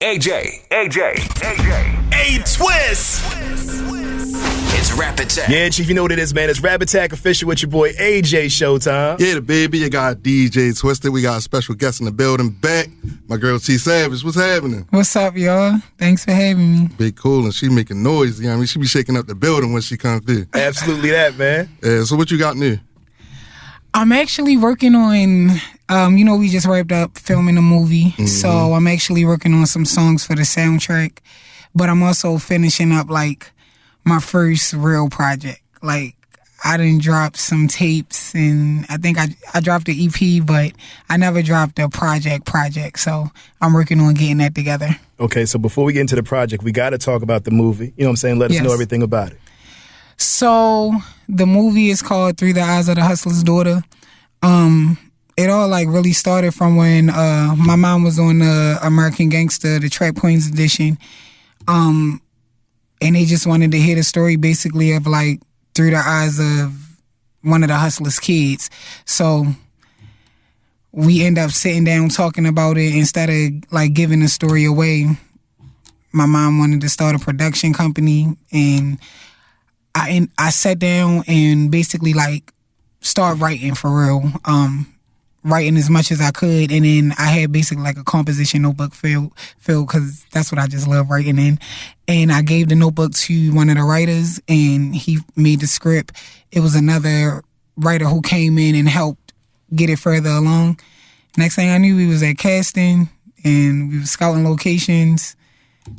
AJ. A-Twist. It's Rap Attack. Yeah, Chief, you know what it is, man. It's Rap Attack official with your boy AJ Showtime. Yeah, the baby. You got DJ Twisted. We got a special guest in the building back. My girl T Savage. What's happening? What's up, y'all? Thanks for having me. Big cool, and she making noise. You know what I mean? She be shaking up the building when she comes through. Absolutely that, man. Yeah, so what you got new? I'm actually working on, we just wrapped up filming a movie. Mm-hmm. So I'm actually working on some songs for the soundtrack. But I'm also finishing up, my first real project. I done dropped some tapes, and I think I dropped the EP, but I never dropped a project. So I'm working on getting that together. Okay, so before we get into the project, we got to talk about the movie. You know what I'm saying? Let us know everything about it. So the movie is called Through the Eyes of the Hustler's Daughter. It all really started from when my mom was on the American Gangster, the Trap Queens edition. And they just wanted to hear the story basically of through the eyes of one of the hustler's kids. So we end up sitting down talking about it. Instead of giving the story away, my mom wanted to start a production company, and I sat down and basically start writing for real. Writing as much as I could, and then I had basically a composition notebook filled because that's what I just love writing in. And I gave the notebook to one of the writers, and he made the script. It was another writer who came in and helped get it further along. Next thing I knew, we was at casting, and we were scouting locations,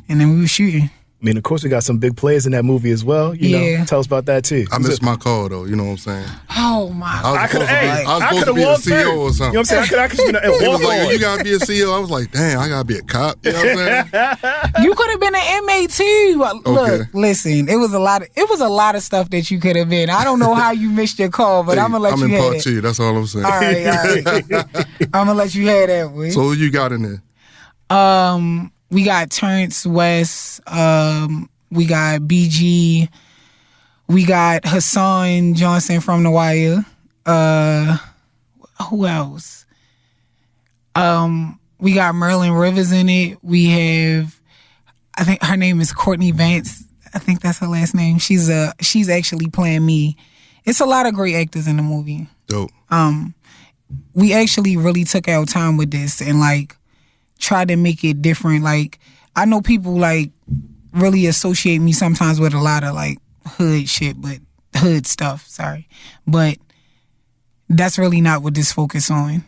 and then we were shooting. I mean, of course, we got some big players in that movie as well. You know, tell us about that too. I missed my call though. You know what I'm saying? Oh my! I was supposed to be a CEO or something. You know what I'm saying? I could have been a He was like, "You gotta be a CEO." I was like, "Damn, I gotta be a cop." You know what I'm saying? You could have been an inmate too. Look, listen, it was a lot of stuff that you could have been. I don't know how you missed your call, but I'm gonna let you have it. I'm in part 2. That's all I'm saying. All right. I'm gonna let you have that one. So who you got in there? We got Terrence West. We got BG. We got Hassan Johnson from The Wire. Who else? We got Merlin Rivers in it. We have, I think her name is Courtney Vance. I think that's her last name. She's actually playing me. It's a lot of great actors in the movie. Dope. We actually really took our time with this and tried to make it different. I know people really associate me sometimes with a lot of hood shit, but hood stuff, sorry. But that's really not what this focus on.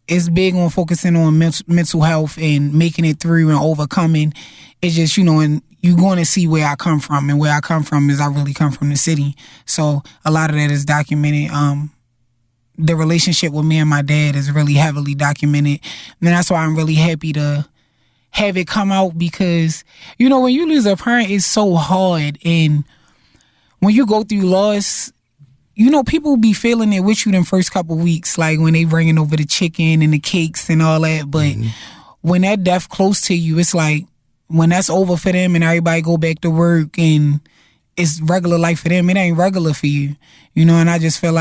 It's big on focusing on mental health and making it through and overcoming. It's just, and you're going to see where I come from, and where I come from is I really come from the city. So a lot of that is documented. The relationship with me and my dad is really heavily documented. And that's why I'm really happy to have it come out, because, when you lose a parent, it's so hard. And when you go through loss, people be feeling it with you them first couple weeks, when they bringing over the chicken and the cakes and all that. But when that death close to you, it's when that's over for them and everybody go back to work and it's regular life for them, it ain't regular for you. And I just feel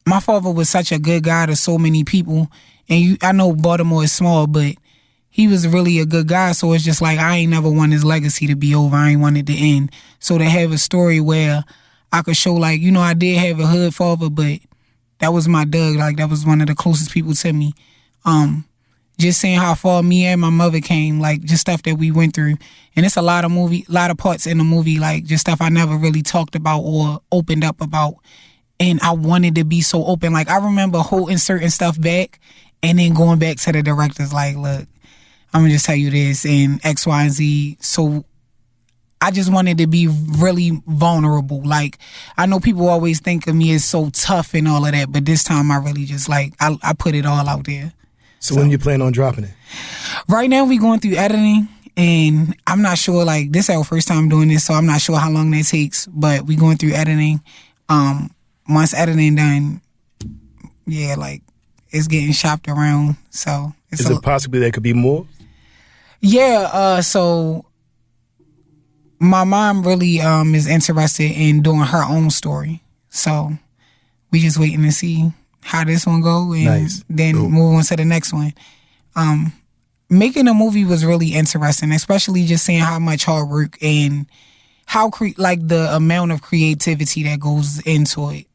my father was such a good guy to so many people. And I know Baltimore is small, but he was really a good guy. So it's just I ain't never want his legacy to be over. I ain't want it to end. So to have a story where I could show I did have a hood father, but that was my Doug. That was one of the closest people to me. Just saying how far me and my mother came, just stuff that we went through. And it's a lot of parts in the movie, just stuff I never really talked about or opened up about. And I wanted to be so open. I remember holding certain stuff back and then going back to the directors look, I'm going to just tell you this and X, Y, and Z. So I just wanted to be really vulnerable. I know people always think of me as so tough and all of that, but this time I really just I put it all out there. So when you plan on dropping it? Right now we going through editing, and I'm not sure, this is our first time doing this, so I'm not sure how long that takes, but we going through editing. Once editing done, yeah, it's getting shopped around. So is it possibly there could be more? Yeah. So my mom really is interested in doing her own story. So we just waiting to see how this one go, and then move on to the next one. Making a movie was really interesting, especially just seeing how much hard work and how like the amount of creativity that goes into it.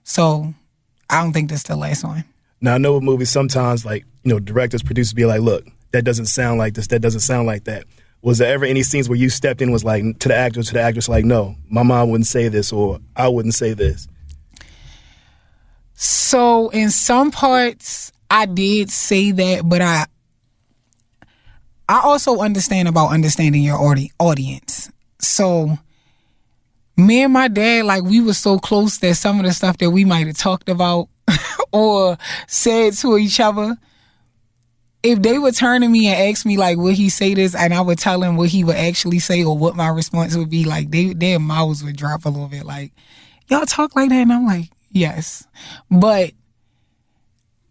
So I don't think that's the last one. Now, I know with movies sometimes, like, directors, producers be like, look, that doesn't sound like this, that doesn't sound like that. Was there ever any scenes where you stepped in and was like, to the actress, like, no, my mom wouldn't say this, or I wouldn't say this? So in some parts, I did say that, but I also understand about understanding your audience. So me and my dad, like, we were so close that some of the stuff that we might have talked about or said to each other, if they would turn to me and ask me, like, would he say this, and I would tell him what he would actually say or what my response would be, like, their mouths would drop a little bit, like, y'all talk like that? And I'm like, yes. But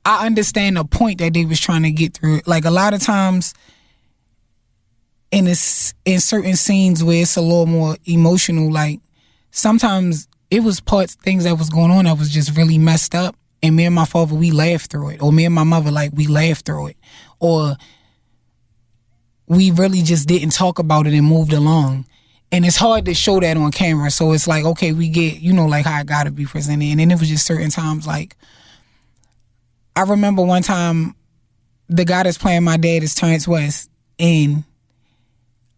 I understand the point that they was trying to get through. Like, a lot of times in certain scenes where it's a little more emotional, like, sometimes it was things that was going on that was just really messed up. And me and my father, we laughed through it. Or me and my mother, like, we laughed through it. Or we really just didn't talk about it and moved along. And it's hard to show that on camera. So it's like, okay, we get, like, how it got to be presented. And then it was just certain times, like, I remember one time the guy that's playing my dad is Terrence West. And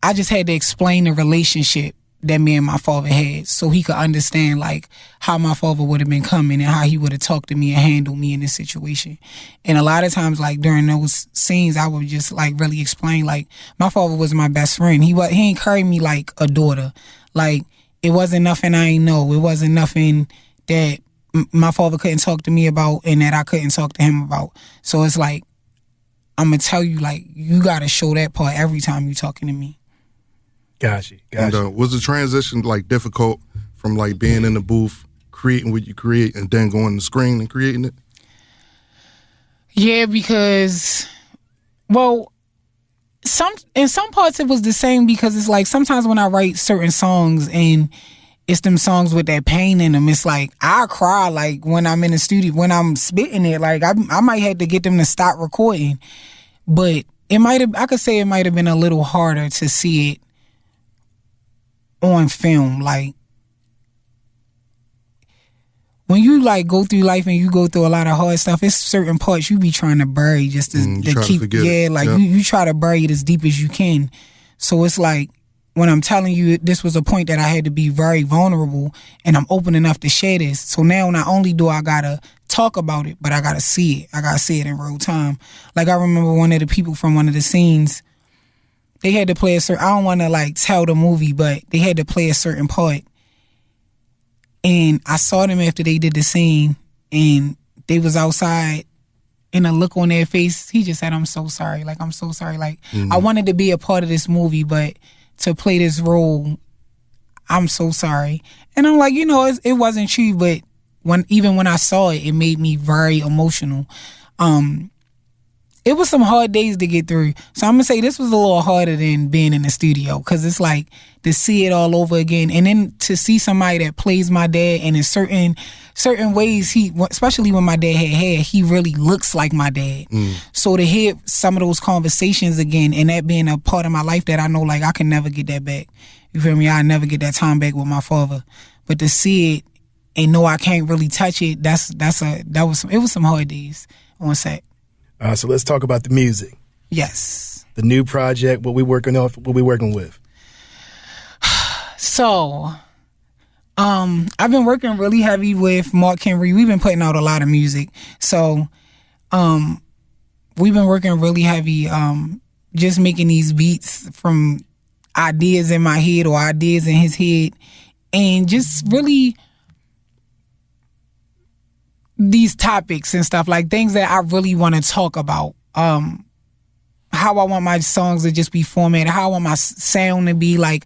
I just had to explain the relationship that me and my father had so he could understand, like, how my father would have been coming and how he would have talked to me and handled me in this situation. And a lot of times, like, during those scenes, I would just, like, really explain, like, my father was my best friend. He ain't carried me like a daughter. Like, it wasn't nothing I ain't know. It wasn't nothing that my father couldn't talk to me about and that I couldn't talk to him about. So it's like, I'm going to tell you, like, you got to show that part every time you talking to me. Gotcha. And was the transition, like, difficult from, like, being in the booth, creating what you create, and then going to the screen and creating it? Yeah, because, well, in some parts it was the same, because it's like sometimes when I write certain songs and it's them songs with that pain in them, it's like I cry, like, when I'm in the studio, when I'm spitting it, like, I might have to get them to stop recording. But I could say it might have been a little harder to see it on film. Like, when you, like, go through life and you go through a lot of hard stuff, it's certain parts you be trying to bury just to keep, you try to bury it as deep as you can. So it's like, when I'm telling you, this was a point that I had to be very vulnerable, and I'm open enough to share this. So now not only do I gotta talk about it, but I gotta see it. I gotta see it in real time. Like, I remember one of the people from one of the scenes, they had to play a certain, I don't want to, like, tell the movie, but they had to play a certain part. And I saw them after they did the scene, and they was outside, and a look on their face, he just said, I'm so sorry. Like, I'm so sorry. Like, I wanted to be a part of this movie, but to play this role, I'm so sorry. And I'm like, it wasn't true, but even when I saw it, it made me very emotional. It was some hard days to get through. So I'm going to say this was a little harder than being in the studio, because it's like to see it all over again. And then to see somebody that plays my dad, and in certain ways, especially when my dad had hair, he really looks like my dad. So to hear some of those conversations again, and that being a part of my life that I know, like, I can never get that back. You feel me? I'll never get that time back with my father. But to see it and know I can't really touch it, it was some hard days on set. So let's talk about the music. Yes. The new project, what we working with. So, I've been working really heavy with Mark Henry. We've been putting out a lot of music. So, we've been working really heavy, just making these beats from ideas in my head or ideas in his head, and just really these topics and stuff, like things that I really want to talk about. How I want my songs to just be formatted, how I want my sound to be. Like,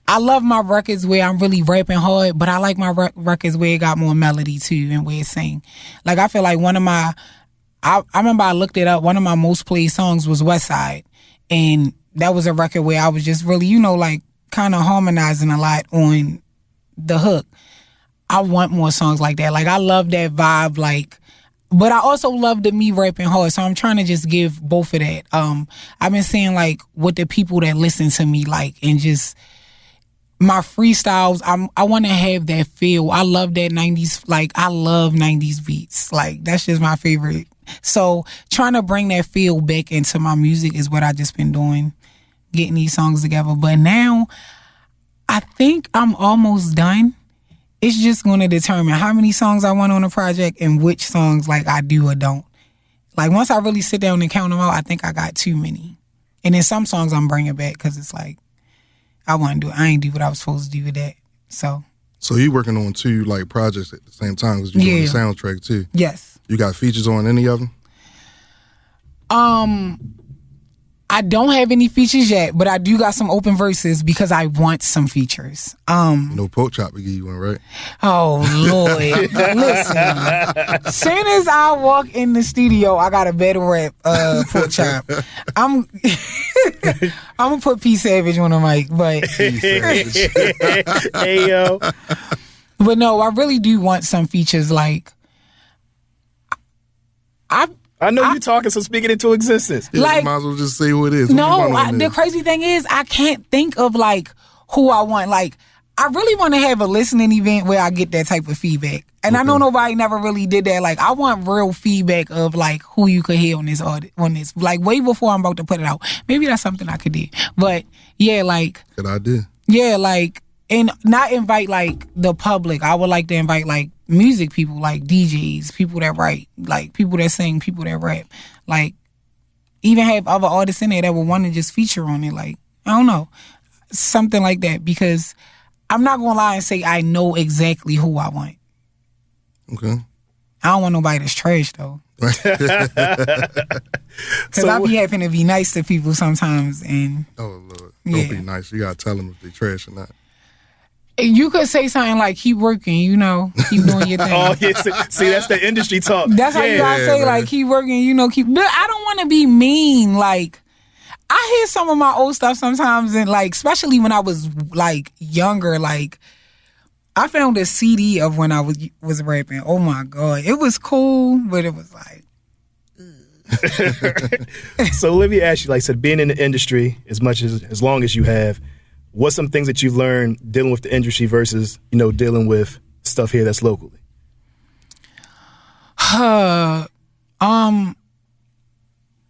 I love my records where I'm really rapping hard, but I like my records where it got more melody too and where it sing. Like, I feel like I remember I looked it up, one of my most played songs was West Side. And that was a record where I was just really, like, kind of harmonizing a lot on the hook. I want more songs like that. Like, I love that vibe. Like, But I also love the me rapping hard, so I'm trying to just give both of that. I've been seeing like what the people that listen to me like, and just my freestyles. I want to have that feel. I love that 90s. Like I love 90s beats. Like that's just my favorite. So trying to bring that feel back into my music is what I just been doing, getting these songs together. But now I think I'm almost done. It's just going to determine how many songs I want on a project and which songs like I do or don't. Like once I really sit down and count them out, I think I got too many. And then some songs I'm bringing back because it's like I ain't do what I was supposed to do with that. So you working on 2 like projects at the same time because you're doing the soundtrack too. Yes. You got features on any of them? I don't have any features yet, but I do got some open verses because I want some features. No pork chop to give you one, right? Oh Lord. Listen. Soon as I walk in the studio, I got a better rap pork chop. I'm gonna put P Savage on the mic, but Hey yo. But no, I really do want some features. Like I know you talking, so speak it into existence. Yeah, like, you might as well just say who it is. No, the crazy thing is I can't think of like who I want. Like I really want to have a listening event where I get that type of feedback. And I know nobody never really did that. Like I want real feedback of like who you could hear on this like way before I'm about to put it out. Maybe that's something I could do. But yeah, like good idea. Yeah, like and not invite like the public. I would like to invite like music people, like DJs, people that write, like people that sing, people that rap. Like even have other artists in there that would want to just feature on it. Like I don't know, something like that, because I'm not gonna lie and say I know exactly who I want. Okay. I don't want nobody that's trash though. Because I be having to be nice to people sometimes, and oh Lord, don't be nice. You gotta tell them if they trash or not. You could say something like "keep working," keep doing your thing. Oh yeah, see that's the industry talk. That's how you gotta say, man. Like keep working, keep. But I don't want to be mean. Like I hear some of my old stuff sometimes, and like especially when I was like younger, like. I found a CD of when I was rapping. Oh my God. It was cool, but it was like. So let me ask you, like I said, being in the industry as long as you have, what's some things that you've learned dealing with the industry versus, dealing with stuff here that's locally?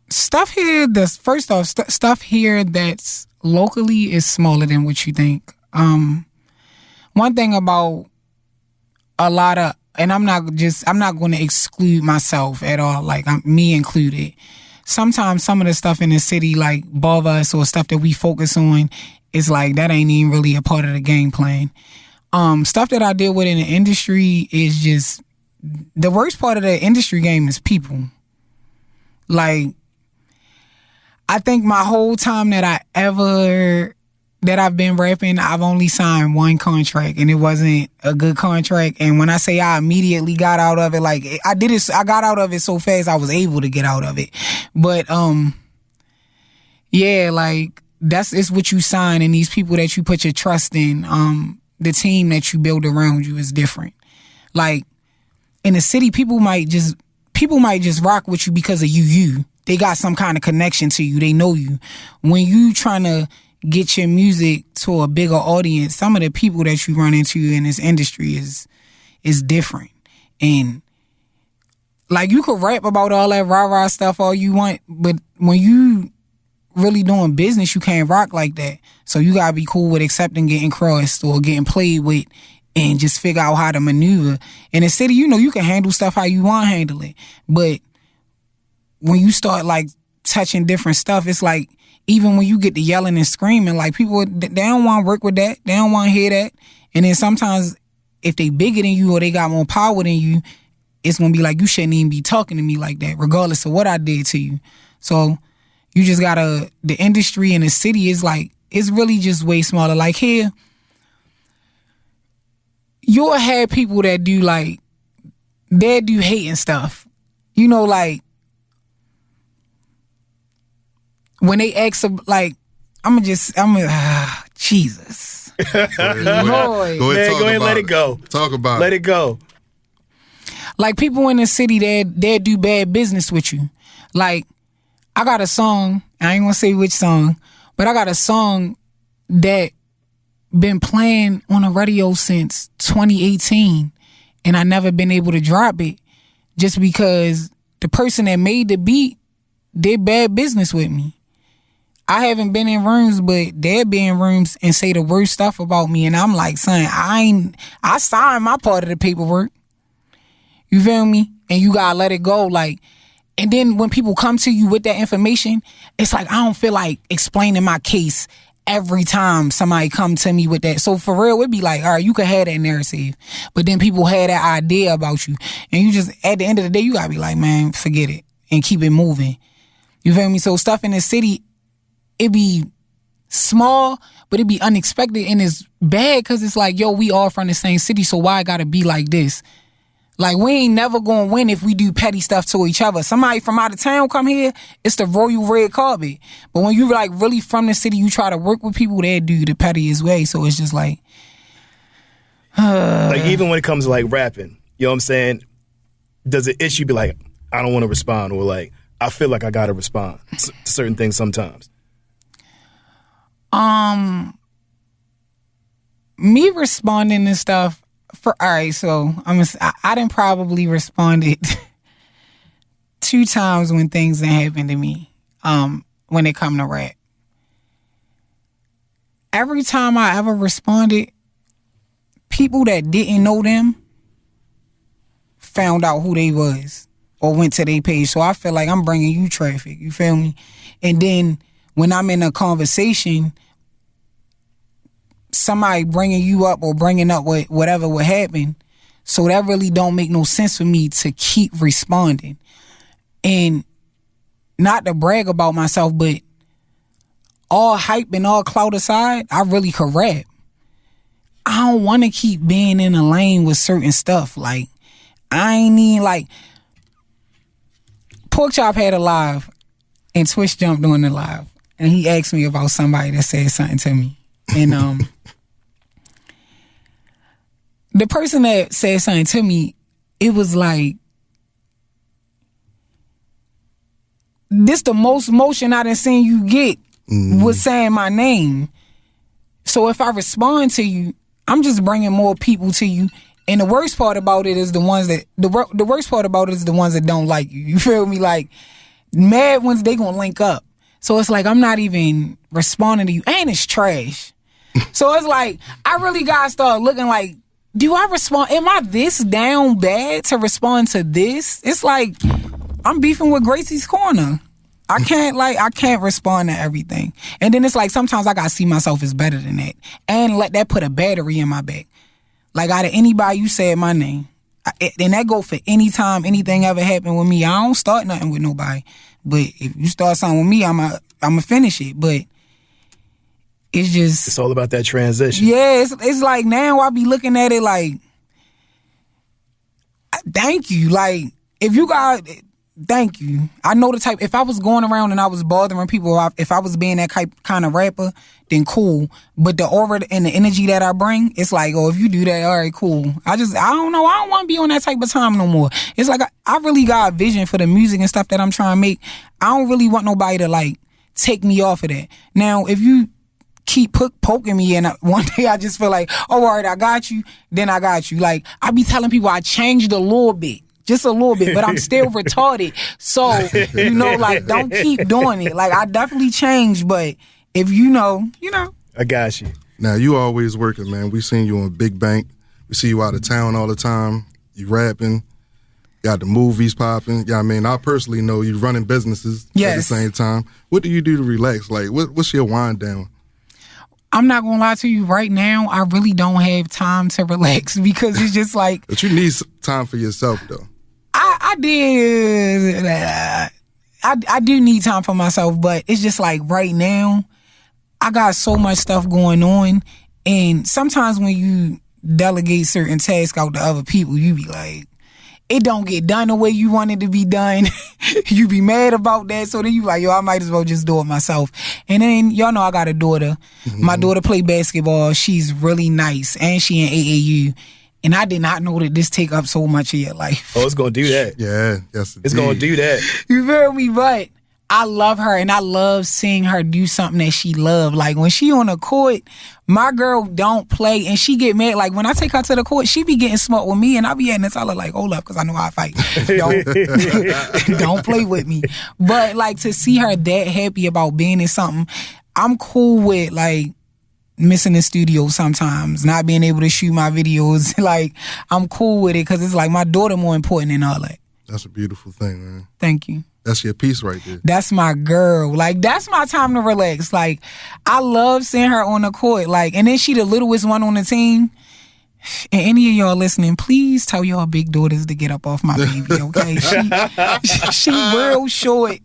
Stuff here that's, first off, stuff here that's locally is smaller than what you think. One thing about a lot of, and I'm not going to exclude myself at all, like me included. Sometimes some of the stuff in the city, like bother us or stuff that we focus on, is like that ain't even really a part of the game plan. Stuff that I deal with in the industry is just, the worst part of the industry game is people. Like, I think my whole time that I've been rapping, I've only signed one contract, and it wasn't a good contract. And when I say I immediately got out of it, like I got out of it so fast I was able to get out of it. But yeah, like it's what you sign, and these people that you put your trust in, the team that you build around you is different. Like in the city, people might just rock with you because of you. They got some kind of connection to you. They know you. When you trying to get your music to a bigger audience, some of the people that you run into in this industry is different. And like you could rap about all that rah-rah stuff all you want, but when you really doing business, you can't rock like that. So you gotta be cool with accepting getting crossed or getting played with, and just figure out how to maneuver. In the city, you can handle stuff how you want to handle it. But when you start like touching different stuff, it's like, even when you get to yelling and screaming, like people, they don't want to work with that. They don't want to hear that. And then sometimes if they bigger than you or they got more power than you, it's going to be like, you shouldn't even be talking to me like that, regardless of what I did to you. So you just got to, the industry in the city is like, it's really just way smaller. Like here, you'll have people that do like, they do hating stuff. Like, when they ask, like, Jesus. Go ahead, let it go. Talk about Let it go. Like, people in the city, they do bad business with you. Like, I got a song, I ain't gonna say which song, but I got a song that been playing on the radio since 2018, and I never been able to drop it just because the person that made the beat did bad business with me. I haven't been in rooms, but they'll be in rooms and say the worst stuff about me, and I'm like, son, I signed my part of the paperwork. You feel me? And you gotta let it go. Like, and then when people come to you with that information, it's like, I don't feel like explaining my case every time somebody come to me with that. So for real, it'd be like, all right, you can have that narrative, but then people have that idea about you, and you just, at the end of the day, you gotta be like, man, forget it and keep it moving. You feel me? So stuff in the city, it be small, but it be unexpected, and it's bad because it's like, yo, we all from the same city, so why it gotta be like this? Like, we ain't never gonna win if we do petty stuff to each other. Somebody from out of town come here, it's the royal red carpet. But when you like really from the city, you try to work with people, they do the pettiest way. So it's just like, like, even when it comes to like rapping, you know what I'm saying? Does the issue be like, I don't want to respond, or like, I feel like I gotta respond to certain things sometimes? Me responding and stuff. All right, so I done probably responded 2 times when things that happened to me, when it come to rap. Every time I ever responded, people that didn't know them found out who they was or went to their page. So I feel like I'm bringing you traffic, you feel me? And then when I'm in a conversation, somebody bringing you up or bringing up whatever would happen. So that really don't make no sense for me to keep responding. And not to brag about myself, but all hype and all clout aside, I really could rap. I don't want to keep being in a lane with certain stuff. Like, I ain't even like, Pork Chop had a live and Twitch jumped on the live, and he asked me about somebody that said something to me. And the person that said something to me, it was like, this the most motion I done seen you get was saying my name. So if I respond to you, I'm just bringing more people to you. And the worst part about it is the ones that the worst part about it is the ones that don't like you. You feel me? Like, mad ones, they gonna link up. So it's like, I'm not even responding to you, and it's trash. So it's like, I really gotta start looking like, do I respond? Am I this down bad to respond to this? It's like, I'm beefing with Gracie's Corner. I can't respond to everything. And then it's like, sometimes I gotta see myself as better than that, and let that put a battery in my back. Like, out of anybody, you said my name. And that go for any time anything ever happened with me. I don't start nothing with nobody. But if you start something with me, I'ma finish it. But it's just, it's all about that transition. Yeah, it's like, now I be looking at it like, thank you. Like, if you got, thank you. I know the type, if I was going around and I was bothering people, if I was being that kind of rapper, then cool. But the aura and the energy that I bring, it's like, oh, if you do that, all right, cool. I don't know. I don't want to be on that type of time no more. It's like, I really got a vision for the music and stuff that I'm trying to make. I don't really want nobody to, like, take me off of that. Now, if you keep poking me and one day I just feel like, oh, all right, I got you, then I got you. Like, I be telling people I changed a little bit. Just a little bit, but I'm still retarded. So, you know, like, don't keep doing it. Like, I definitely changed, but if you know, you know. I got you. Now, you always working, man. We seen you on Big Bank. We see you out of town all the time. You rapping. Got the movies popping. Yeah, I mean, I personally know you running businesses at the same time. What do you do to relax? Like, what's your wind down? I'm not gonna lie to you, right now, I really don't have time to relax because it's just like. But you need time for yourself, though. I do need time for myself, but it's just like, right now, I got so much stuff going on, and sometimes when you delegate certain tasks out to other people, you be like, it don't get done the way you want it to be done. You be mad about that, so then you like, yo, I might as well just do it myself. And then, y'all know I got a daughter. Mm-hmm. My daughter play basketball. She's really nice, and she in AAU. And I did not know that this take up so much of your life. Oh, it's going to do that. Yeah, yes, it's going to do that. You feel me? But I love her, and I love seeing her do something that she loved. Like, when she on the court, my girl don't play, and she get mad. Like, when I take her to the court, she be getting smart with me, and I be having to tell her, like, hold up, because I know how I fight. Don't play with me. But, like, to see her that happy about being in something, I'm cool with, like, missing the studio sometimes, not being able to shoot my videos. Like, I'm cool with it, because it's like my daughter more important than all that. That's a beautiful thing, man. Thank you. That's your piece right there. That's my girl. Like, that's my time to relax. Like, I love seeing her on the court. Like, and then she the littlest one on the team. And any of y'all listening, please tell y'all big daughters to get up off my baby, okay? She real short.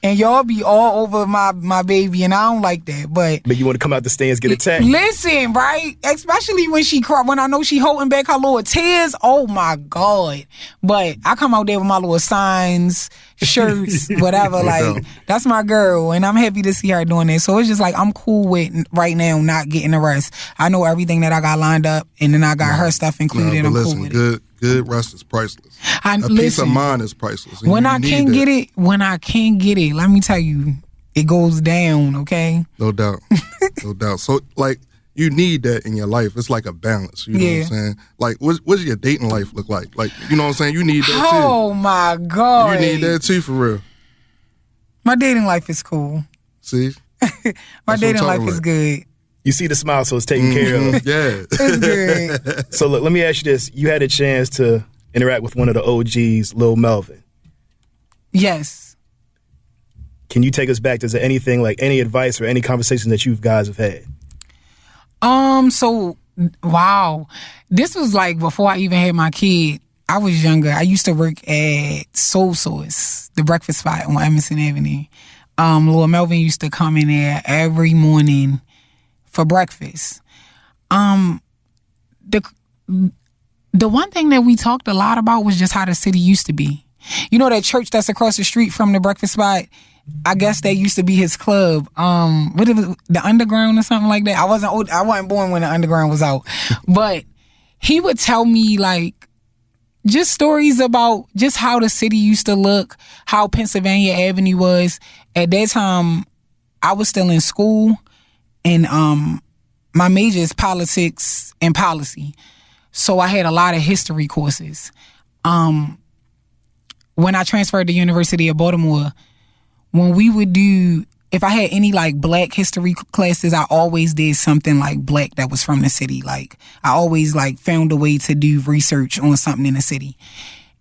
And y'all be all over my baby, and I don't like that. But you want to come out the stands, get attacked? Listen, right? Especially when she cry, when I know she holding back her little tears. Oh my God! But I come out there with my little signs, shirts, whatever. Like, that's my girl, and I'm happy to see her doing that. So it's just like, I'm cool with right now not getting the rest. I know everything that I got lined up, and then I got her stuff included. I'm listen, cool with it. Good rest is priceless. Peace of mind is priceless. When I can't get it, let me tell you, it goes down, okay? No doubt. No doubt. So, like, you need that in your life. It's like a balance. You know what I'm saying? Like, what's your dating life look like? Like, you know what I'm saying? You need that too. Oh, my God. You need that too, for real. My dating life is cool. See? My dating life is good. You see the smile, so it's taken care of. Yeah. It's good. So look, let me ask you this. You had a chance to interact with one of the OGs, Lil Melvin. Yes. Can you take us back? Is there anything, like any advice or any conversations that you guys have had? So, wow. This was like before I even had my kid. I was younger. I used to work at Soul Source, the breakfast spot on Emerson Avenue. Lil Melvin used to come in there every morning for breakfast. The one thing that we talked a lot about was just how the city used to be. You know that church that's across the street from the breakfast spot? I guess that used to be his club. What is it, the Underground or something like that? I wasn't born when the Underground was out. But he would tell me, like, just stories about just how the city used to look, how Pennsylvania Avenue was. At that time, I was still in school, and my major is politics and policy. So I had a lot of history courses. When I transferred to University of Baltimore, when we would do, if I had any like black history classes, I always did something like black that was from the city. Like, I always like found a way to do research on something in the city.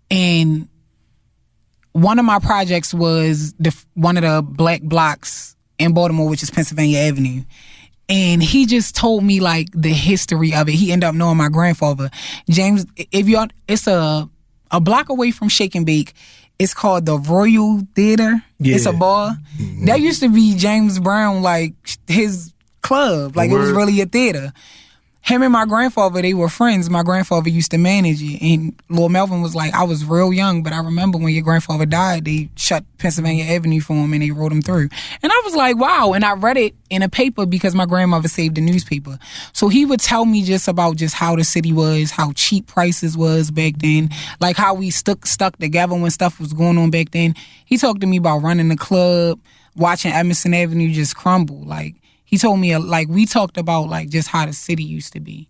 And one of my projects was one of the black blocks in Baltimore, which is Pennsylvania Avenue. And he just told me like the history of it. He ended up knowing my grandfather. James, it's a block away from Shake and Bake. It's called the Royal Theater. Yeah. It's a bar. Mm-hmm. That used to be James Brown, like, his club. Like, it was really a theater. Him and my grandfather, they were friends. My grandfather used to manage it. And Lil Melvin was like, I was real young, but I remember when your grandfather died, they shut Pennsylvania Avenue for him and they wrote him through. And I was like, wow. And I read it in a paper because my grandmother saved the newspaper. So he would tell me just about just how the city was, how cheap prices was back then, like how we stuck together when stuff was going on back then. He talked to me about running the club, watching Emerson Avenue just crumble. Like, he told me, like, we talked about, like, just how the city used to be.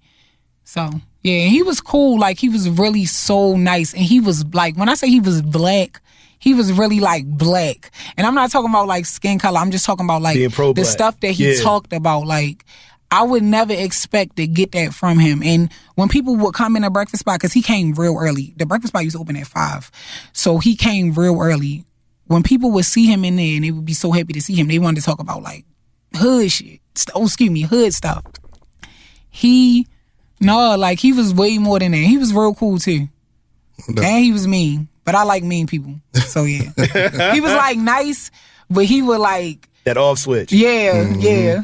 So, yeah, he was cool. Like, he was really so nice. And he was, like, when I say he was black, he was really, like, black. And I'm not talking about, like, skin color. I'm just talking about, like, the stuff that he talked about. Like, I would never expect to get that from him. And when people would come in the breakfast spot, because he came real early. The breakfast spot used to open at 5. So he came real early. When people would see him in there and they would be so happy to see him, they wanted to talk about, like, hood shit. Hood stuff. He was way more than that. He was real cool too. No. And he was mean. But I like mean people. So yeah. He was like nice, but he would like that off switch. Yeah, yeah.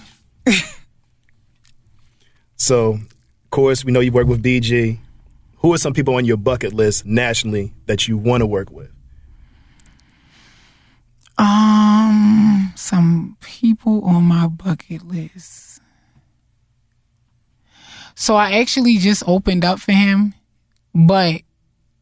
So, of course, we know you work with BG. Who are some people on your bucket list nationally that you want to work with? Some people on my bucket list. So I actually just opened up for him but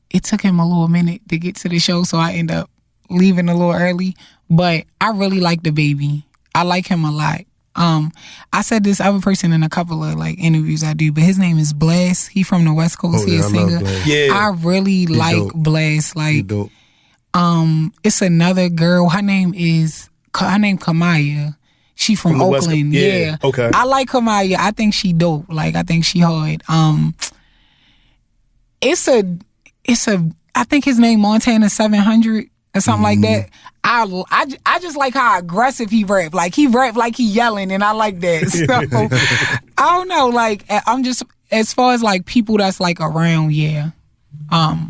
it took him a little minute to get to the show, so I end up leaving a little early. But I really like the baby. I like him a lot. I said this other person in a couple of like interviews I do, but his name is Bless. He from the West Coast. He a singer. I really like dope. Bless. Like, it's another girl. Her name Kamaya. She from Oakland. Yeah. Okay. I like Kamaya. I think she dope. Like, I think she hard. It's a. I think his name Montana 700 or something like that. I just like how aggressive he rap. Like, he rap like he yelling, and I like that. So I don't know. Like, I'm just, as far as like people that's like around, yeah. I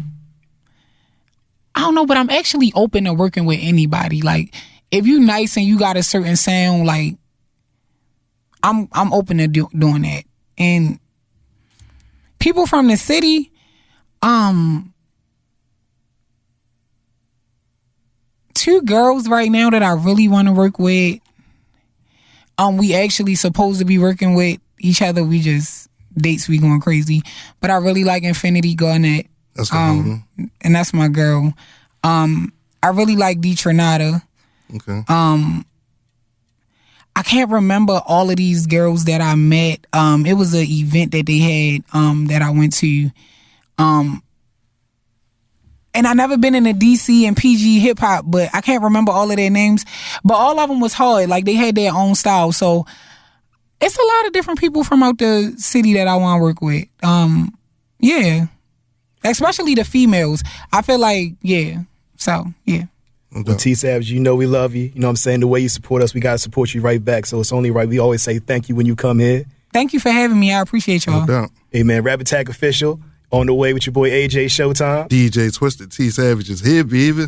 don't know, but I'm actually open to working with anybody. Like, if you nice and you got a certain sound, like, I'm open to doing that. And people from the city, two girls right now that I really want to work with. We actually supposed to be working with each other. We just dates we going crazy. But I really like Infinity Garnett. That's and that's my girl. I really like D Trinata. Okay. I can't remember all of these girls that I met. It was an event that they had that I went to. And I never been in the DC and PG hip hop, but I can't remember all of their names. But all of them was hard. Like, they had their own style. So it's a lot of different people from out the city that I want to work with. Yeah. Especially the females. I feel like, yeah. So, yeah. Well, T Savage, you know we love you. You know what I'm saying? The way you support us, we got to support you right back. So it's only right. We always say thank you when you come here. Thank you for having me. I appreciate y'all. No doubt. Hey, man, Rap Attack Official. On the way with your boy AJ Showtime. DJ Twisted T Savage is here, baby.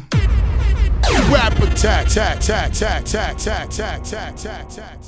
Rap Attack, tack, tack, tack, tack, tack, tack, tack, tack, tack.